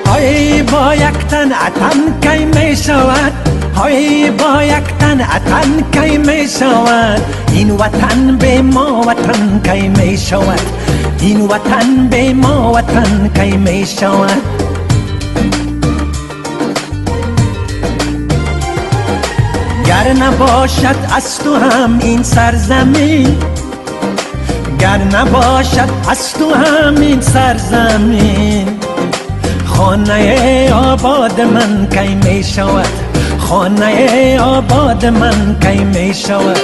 های با یک تن اتن کی می شود، های با یک تن اتن کی می شود، این وطن به ما وطن کی می شود، این وطن به ما وطن کی می شود. گر نباشد از تو هم این سرزمین، گر نباشد از تو هم این سرزمین، خانه آباد من کی می شود، خانه آباد من کی می شود.